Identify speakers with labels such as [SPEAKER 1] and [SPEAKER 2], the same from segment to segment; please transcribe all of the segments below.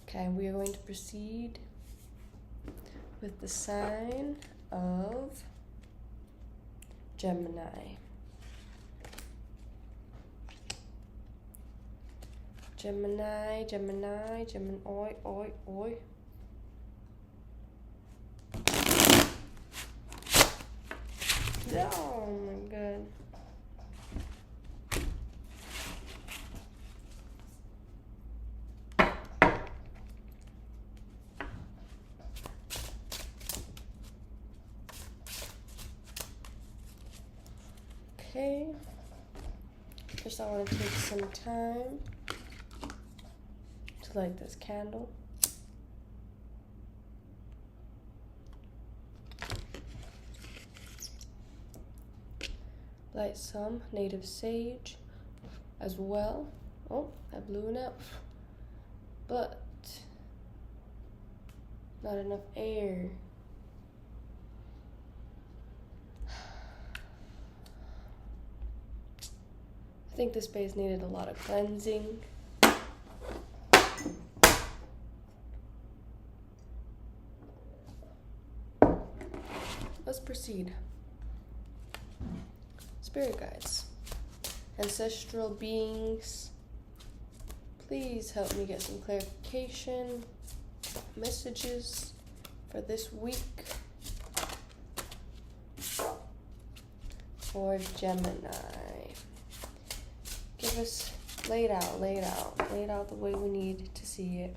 [SPEAKER 1] Okay, we are going to proceed with the sign of Gemini. Gemini, oi. Oh my god. Okay. First I want to take some time to light this candle. Light some native sage as well. Oh, I blew it up. But not enough air. I think this space needed a lot of cleansing. Let's proceed. Spirit guides, ancestral beings, please help me get some clarification, messages for this week for Gemini. Give us, lay it out the way we need to see it.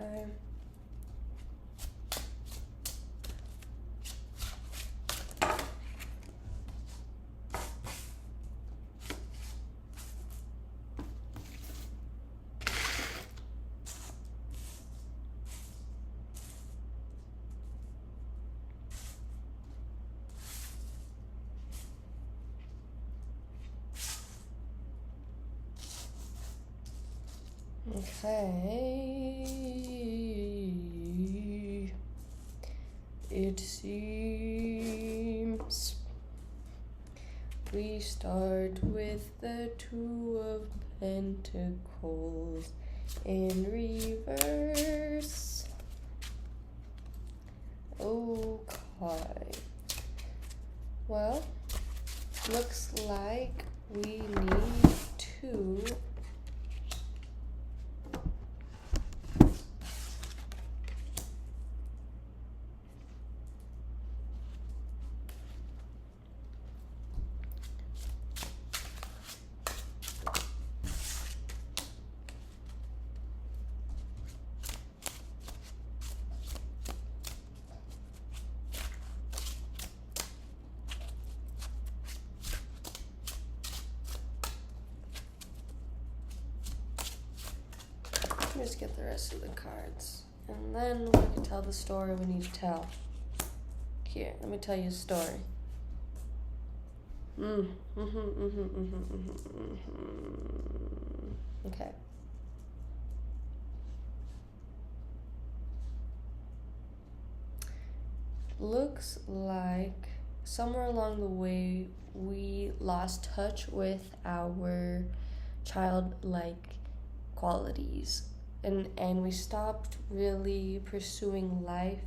[SPEAKER 1] Okay. Okay. It seems we start with the Two of Pentacles in reverse. Okay. Well, looks like we need to just get the rest of the cards, and then we can tell the story we need to tell. Here, let me tell you a story. Okay. Looks like somewhere along the way we lost touch with our childlike qualities. And we stopped really pursuing life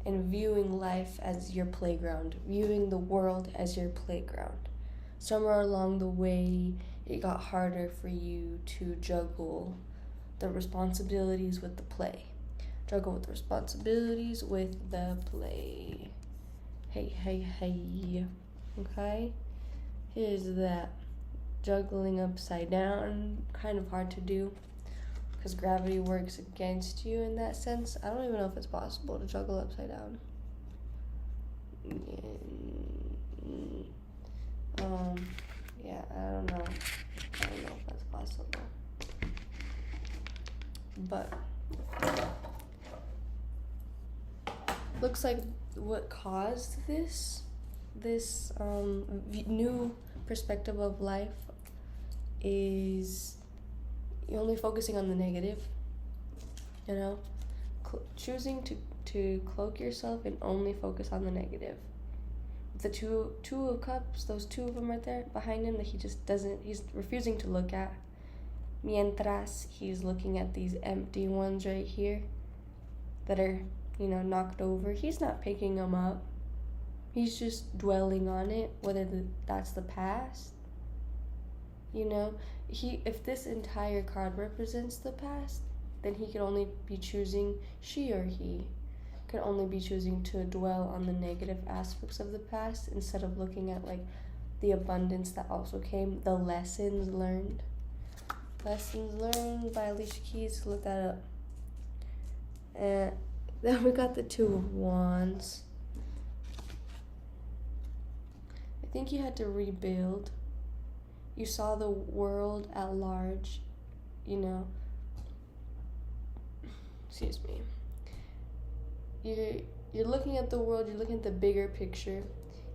[SPEAKER 1] and viewing life as your playground, viewing the world as your playground. Somewhere along the way, it got harder for you to juggle the responsibilities with the play. Juggle with the responsibilities with the play. Hey. Okay? Here's that. Juggling upside down, kind of hard to do, because gravity works against you in that sense. I don't even know if it's possible to juggle upside down. Yeah, I don't know if that's possible. But looks like what caused this new perspective of life is you're only focusing on the negative, choosing to cloak yourself and only focus on the negative. the two of cups, those two of them right there behind him that he just doesn't, he's refusing to look at. Mientras he's looking at these empty ones right here that are, knocked over. He's not picking them up. He's just dwelling on it, whether that's the past. If this entire card represents the past, then he could only be choosing, she or he could only be choosing to dwell on the negative aspects of the past instead of looking at like the abundance that also came, the lessons learned. Lessons Learned by Alicia Keys. Look that up. And then we got the Two of Wands. I think you had to rebuild. You saw the world at large, Excuse me. You're looking at the world, you're looking at the bigger picture,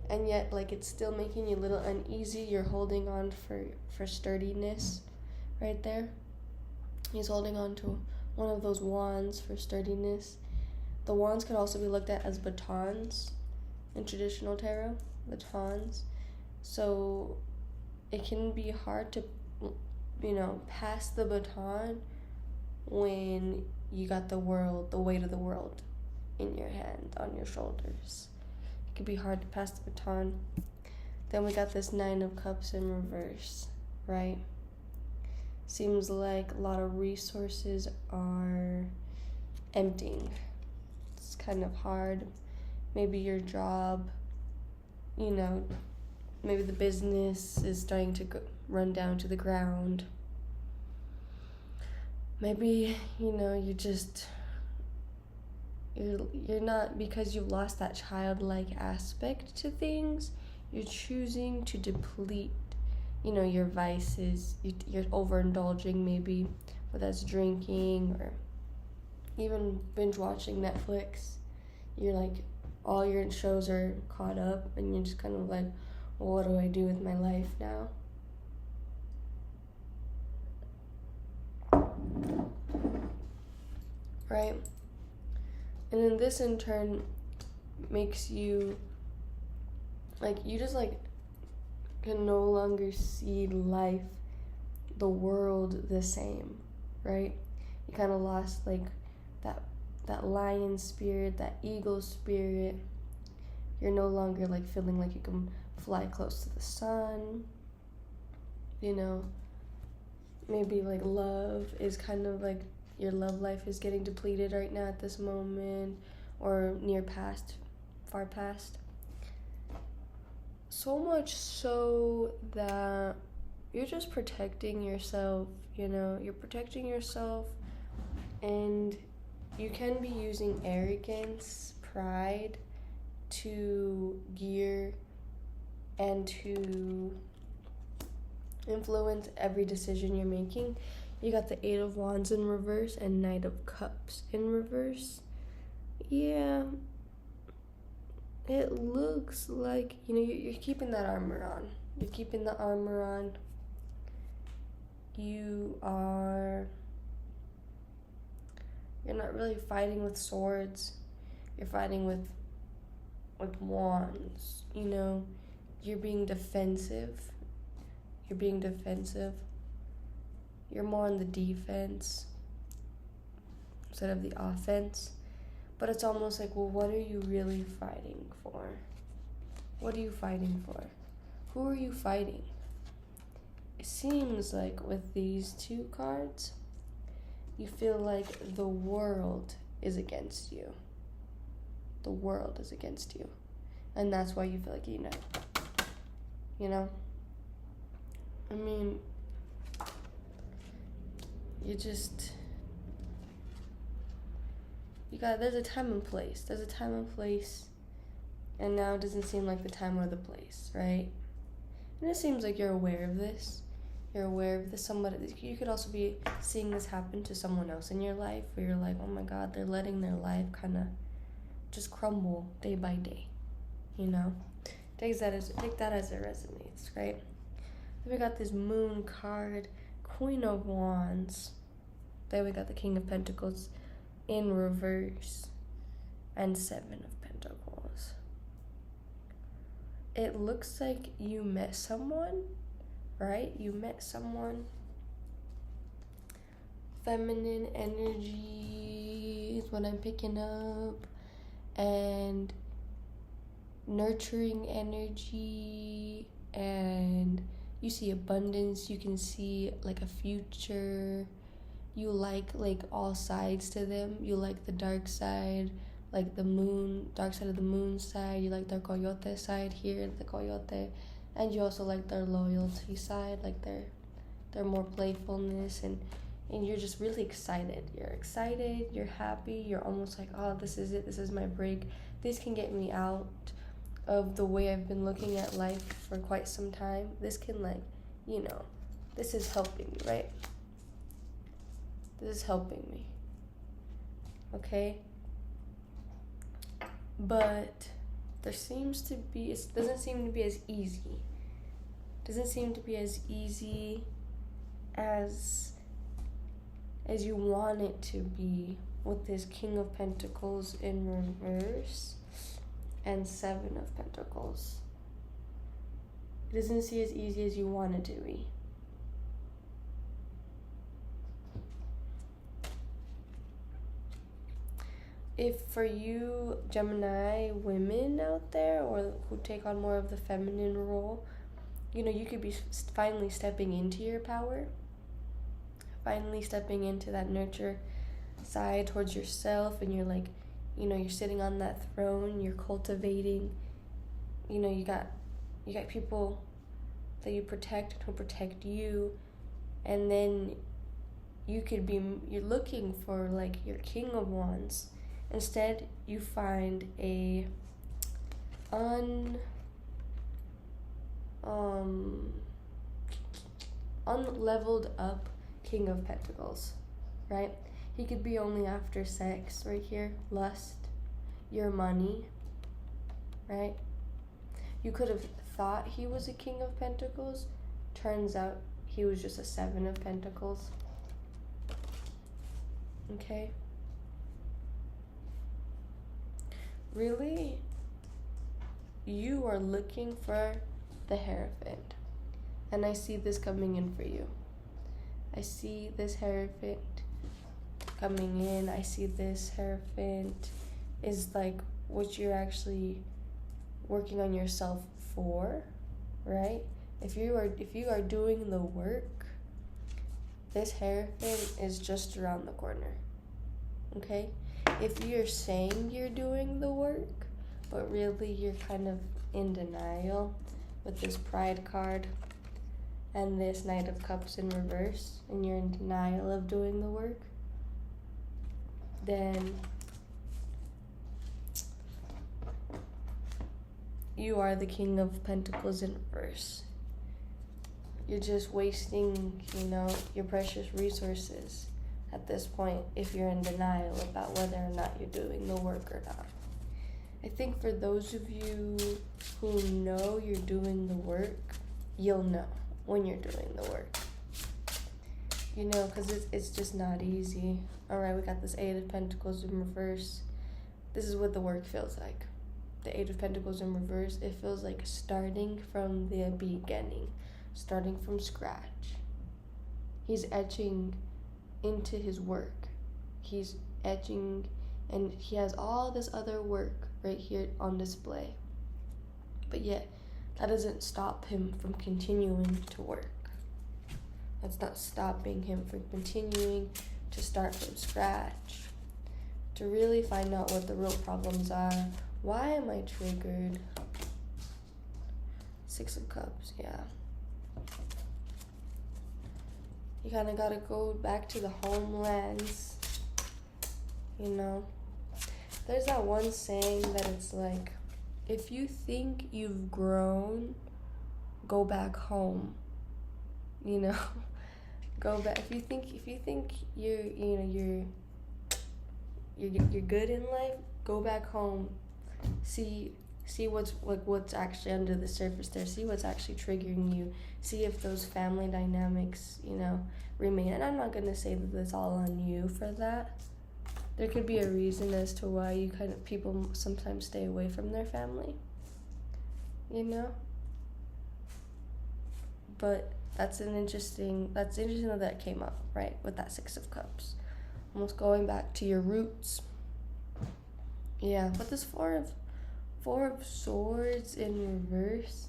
[SPEAKER 1] and yet like it's still making you a little uneasy. You're holding on for sturdiness. Right there. He's holding on to one of those wands for sturdiness. The wands could also be looked at as batons in traditional tarot. Batons. So it can be hard to, pass the baton when you got the world, the weight of the world in your hand, on your shoulders. It could be hard to pass the baton. Then we got this Nine of Cups in reverse, right? Seems like a lot of resources are emptying. It's kind of hard. Maybe your job, maybe the business is starting to run down to the ground. Maybe, you're not, because you've lost that childlike aspect to things, you're choosing to deplete your vices. You're overindulging, maybe, whether that's drinking or even binge watching Netflix. You're like, all your shows are caught up, and you're just kind of like, well, what do I do with my life now? Right? And then this in turn makes you, you just can no longer see life, the world the same, right? You kind of lost that lion spirit, that eagle spirit. You're no longer feeling like you can fly close to the sun. Maybe love is kind of your love life is getting depleted right now at this moment, or near past, far past. So much so that you're just protecting yourself, you're protecting yourself, and you can be using arrogance, pride to gear and to influence every decision you're making. You got the Eight of Wands in reverse and Knight of Cups in reverse. Yeah. It looks like, you're keeping that armor on. You're keeping the armor on. You're not really fighting with swords. You're fighting with wands. You're being defensive. You're more on the defense instead of the offense. But it's almost like, well, what are you really fighting for? What are you fighting for? Who are you fighting? It seems like with these two cards, you feel like the world is against you. The world is against you. And that's why you feel like you unite. I mean, there's a time and place. And now it doesn't seem like the time or the place, right? And it seems like you're aware of this. You could also be seeing this happen to someone else in your life, where you're like, oh my God, they're letting their life kind of just crumble day by day, Take that as it resonates, right? Then we got this Moon card, Queen of Wands. Then we got the King of Pentacles in reverse and Seven of Pentacles. it looks like you met someone, right? You met someone. Feminine energy is what I'm picking up, and nurturing energy, and you see abundance. You can see like a future. You like all sides to them. You like the dark side, like the moon, dark side of the moon side. You like their coyote side here, the coyote, and you also like their loyalty side, like their more playfulness, and you're just really excited. You're excited, you're happy, you're almost like, oh, this is it, this is my break. This can get me out of the way I've been looking at life for quite some time. This can, like, this is helping me, right? This is helping me. Okay? But it doesn't seem to be as easy. Doesn't seem to be as easy as you want it to be, with this King of Pentacles in reverse and Seven of Pentacles. It doesn't seem as easy as you want it to be. If for you Gemini women out there, or who take on more of the feminine role, you could be finally stepping into your power. Finally stepping into that nurture side towards yourself, and you're like, you're sitting on that throne, you're cultivating, you got people that you protect who protect you, and then you're looking for like your King of Wands. Instead, you find a unleveled up King of Pentacles, right? He could be only after sex right here, lust, your money, right? You could have thought he was a King of Pentacles. Turns out he was just a Seven of Pentacles. Okay? Really, you are looking for the Hierophant. And I see this coming in for you. I see this Hierophant coming in. I see this Hierophant is like what you're actually working on yourself for, right? If you are doing the work, this Hierophant is just around the corner. Okay? If you're saying you're doing the work, but really you're kind of in denial with this Pride card and this Knight of Cups in reverse, and you're in denial of doing the work, then you are the King of Pentacles in reverse. You're just wasting, your precious resources at this point if you're in denial about whether or not you're doing the work or not. I think for those of you who know you're doing the work, you'll know when you're doing the work. Because it's just not easy. Alright, we got this Eight of Pentacles in reverse. This is what the work feels like. The Eight of Pentacles in reverse, it feels like starting from the beginning, starting from scratch. He's etching into his work. He's etching, and he has all this other work right here on display. But yet, that doesn't stop him from continuing to work. That's not stopping him from continuing to start from scratch, to really find out what the real problems are. Why am I triggered? Six of Cups, yeah. You kind of got to go back to the homelands, There's that one saying that it's like, if you think you've grown, go back home. Go back. If you think you're good in life, go back home. See what's actually under the surface there. See what's actually triggering you. See if those family dynamics, remain. And I'm not gonna say that it's all on you for that. There could be a reason as to why people sometimes stay away from their family. you know? But that's interesting that came up, right? With that Six of Cups. Almost going back to your roots. Yeah, but this Four of Swords in reverse,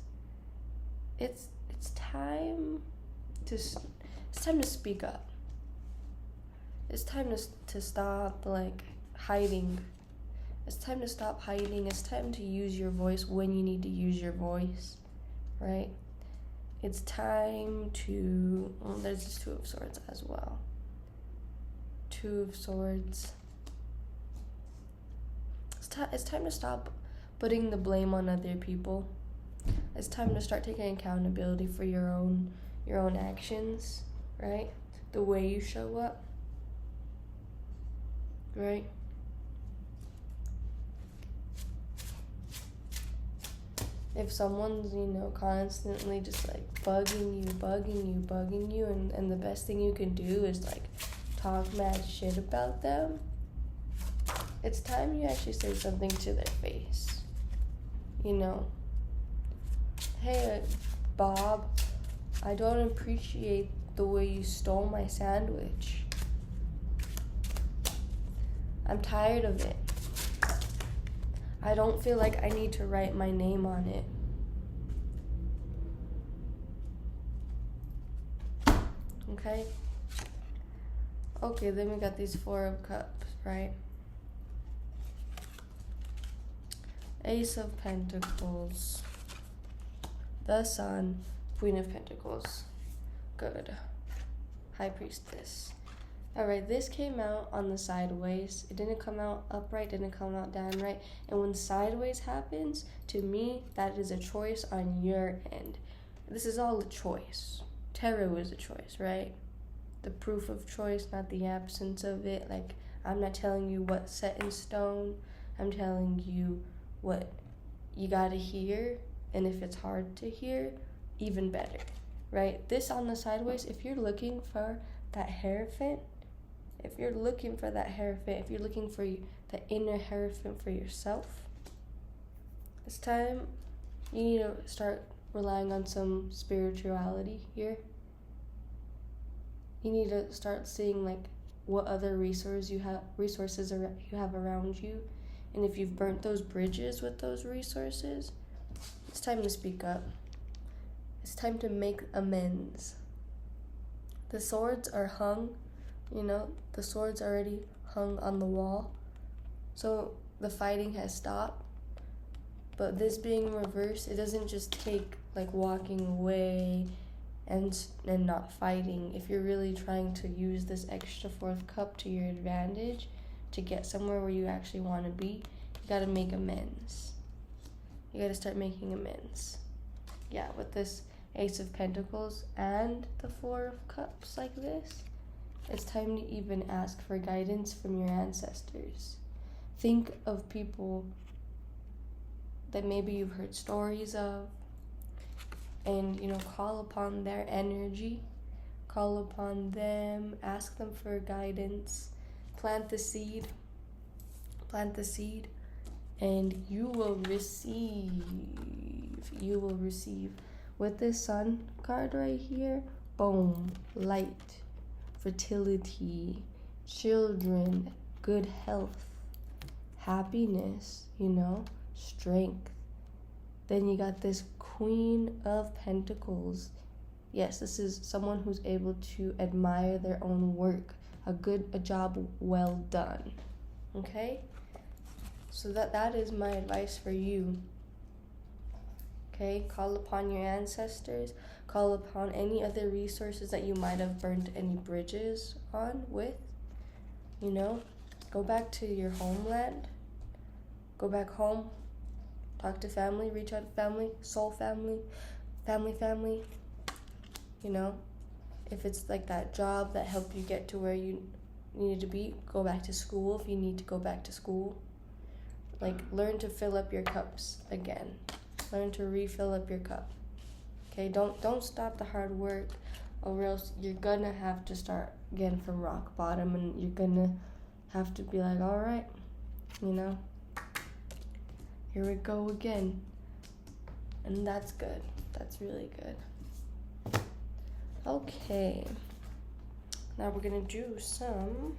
[SPEAKER 1] it's time to speak up. It's time to stop like hiding. It's time to stop hiding. It's time to use your voice when you need to use your voice, right? It's time to, there's this Two of Swords as well. Two of Swords. It's time to stop putting the blame on other people. It's time to start taking accountability for your own actions, right? The way you show up, right? If someone's, constantly just like bugging you, and the best thing you can do is like talk mad shit about them, it's time you actually say something to their face. Hey, Bob, I don't appreciate the way you stole my sandwich. I'm tired of it. I don't feel like I need to write my name on it. Okay? Okay, then we got these Four of Cups, right? Ace of Pentacles. The Sun. Queen of Pentacles. Good. High Priestess. Alright, this came out on the sideways. It didn't come out upright, didn't come out downright. And when sideways happens, to me, that is a choice on your end. This is all a choice. Tarot is a choice, right? The proof of choice, not the absence of it. Like, I'm not telling you what's set in stone. I'm telling you what you gotta hear. And if it's hard to hear, even better, right? This on the sideways, if you're looking for that Hierophant, if you're looking for the inner Hierophant for yourself, it's time you need to start relying on some spirituality here. You need to start seeing like what other resources you have around you, and if you've burnt those bridges with those resources, it's time to speak up. It's time to make amends. The swords are hung. The sword's already hung on the wall. So the fighting has stopped. But this being reversed, it doesn't just take like walking away and not fighting. If you're really trying to use this extra Fourth Cup to your advantage to get somewhere where you actually want to be, you gotta make amends. You gotta start making amends. Yeah, with this Ace of Pentacles and the Four of Cups like this, it's time to even ask for guidance from your ancestors. Think of people that maybe you've heard stories of, and call upon their energy, call upon them, ask them for guidance, plant the seed, and you will receive. With this Sun card right here, boom, light, fertility, children, good health, happiness, strength. Then you got this Queen of Pentacles. Yes, this is someone who's able to admire their own work. A job well done. Okay? So that is my advice for you. Okay? Call upon your ancestors. Call upon any other resources that you might have burned any bridges on with. Go back to your homeland. Go back home. Talk to family. Reach out to family. Soul family. Family. If it's like that job that helped you get to where you needed to be, go back to school if you need to go back to school. Like, learn to fill up your cups again. Learn to refill up your cup. Okay, don't stop the hard work, or else you're gonna have to start again from rock bottom, and you're gonna have to be like, all right, here we go again. And that's good. That's really good. Okay. Now we're going to do some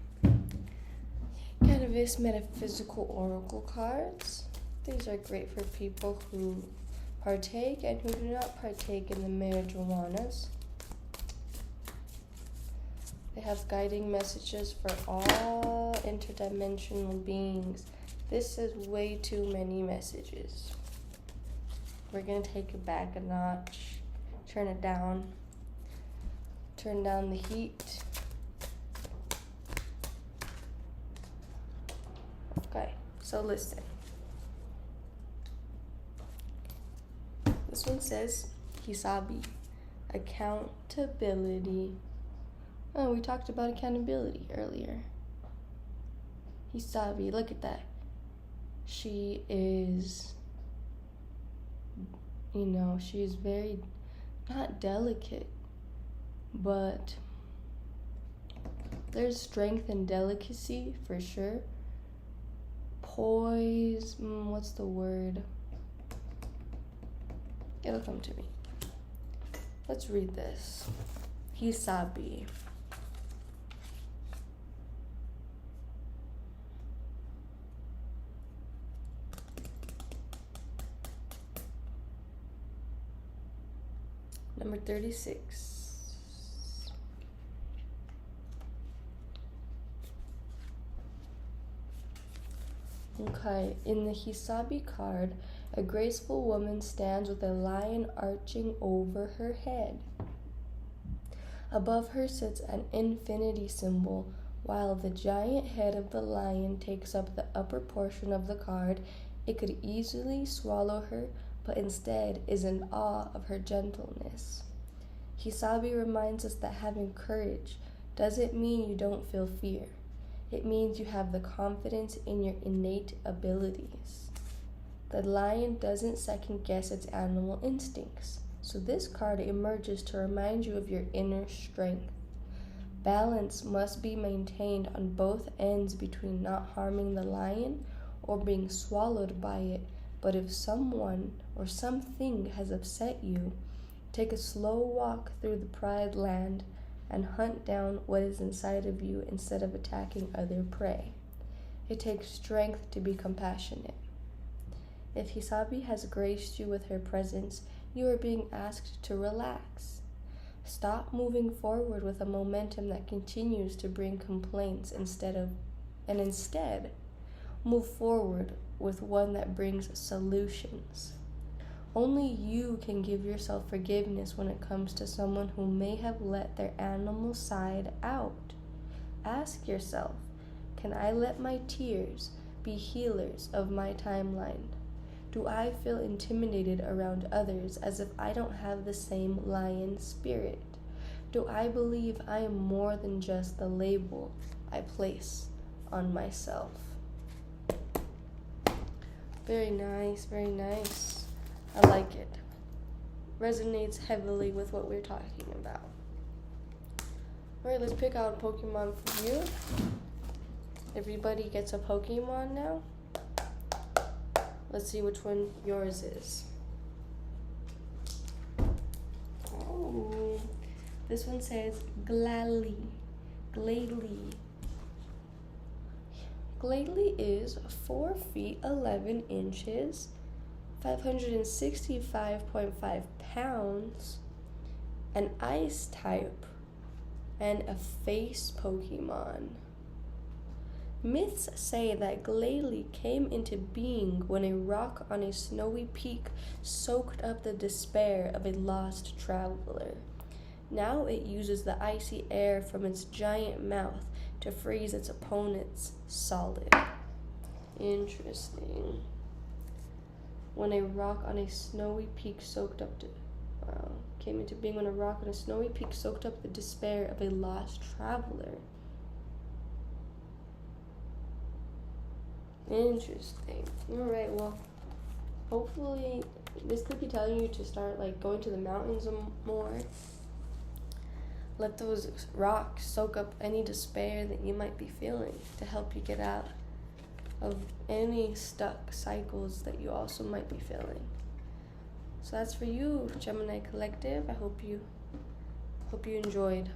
[SPEAKER 1] Cannabis Metaphysical Oracle cards. These are great for people who partake and who do not partake in the marijuanas. They have guiding messages for all interdimensional beings. This is way too many messages. We're going to take it back a notch, turn it down, turn down the heat. Okay, so listen. This one says, Hisabi, accountability. Oh, we talked about accountability earlier. Hisabi, look at that. She is, she's very, not delicate, but there's strength and delicacy for sure. Poise, what's the word? It'll come to me. Let's read this. Hisabi. Number 36. Okay, in the Hisabi card, a graceful woman stands with a lion arching over her head. Above her sits an infinity symbol, while the giant head of the lion takes up the upper portion of the card. It could easily swallow her, but instead is in awe of her gentleness. Hisabi reminds us that having courage doesn't mean you don't feel fear. It means you have the confidence in your innate abilities. The lion doesn't second guess its animal instincts, so this card emerges to remind you of your inner strength. Balance must be maintained on both ends between not harming the lion or being swallowed by it. But if someone or something has upset you, take a slow walk through the Pride Land and hunt down what is inside of you instead of attacking other prey. It takes strength to be compassionate. If Hisabi has graced you with her presence, you are being asked to relax. Stop moving forward with a momentum that continues to bring complaints instead move forward with one that brings solutions. Only you can give yourself forgiveness when it comes to someone who may have let their animal side out. Ask yourself, can I let my tears be healers of my timeline? Do I feel intimidated around others as if I don't have the same lion spirit? Do I believe I am more than just the label I place on myself? Very nice, very nice. I like it. Resonates heavily with what we're talking about. Alright, let's pick out a Pokemon for you. Everybody gets a Pokemon now. Let's see which one yours is. Oh, this one says Glalie. Glalie is 4 feet 11 inches, 565.5 pounds, an ice type, and a face Pokemon. Myths say that Glalie came into being when a rock on a snowy peak soaked up the despair of a lost traveler. Now it uses the icy air from its giant mouth to freeze its opponents solid. Interesting. When a rock on a snowy peak came into being when a rock on a snowy peak soaked up the despair of a lost traveler. Interesting. Alright, well, hopefully this could be telling you to start going to the mountains more. Let those rocks soak up any despair that you might be feeling to help you get out of any stuck cycles that you also might be feeling. So that's for you, Gemini Collective. I hope you enjoyed.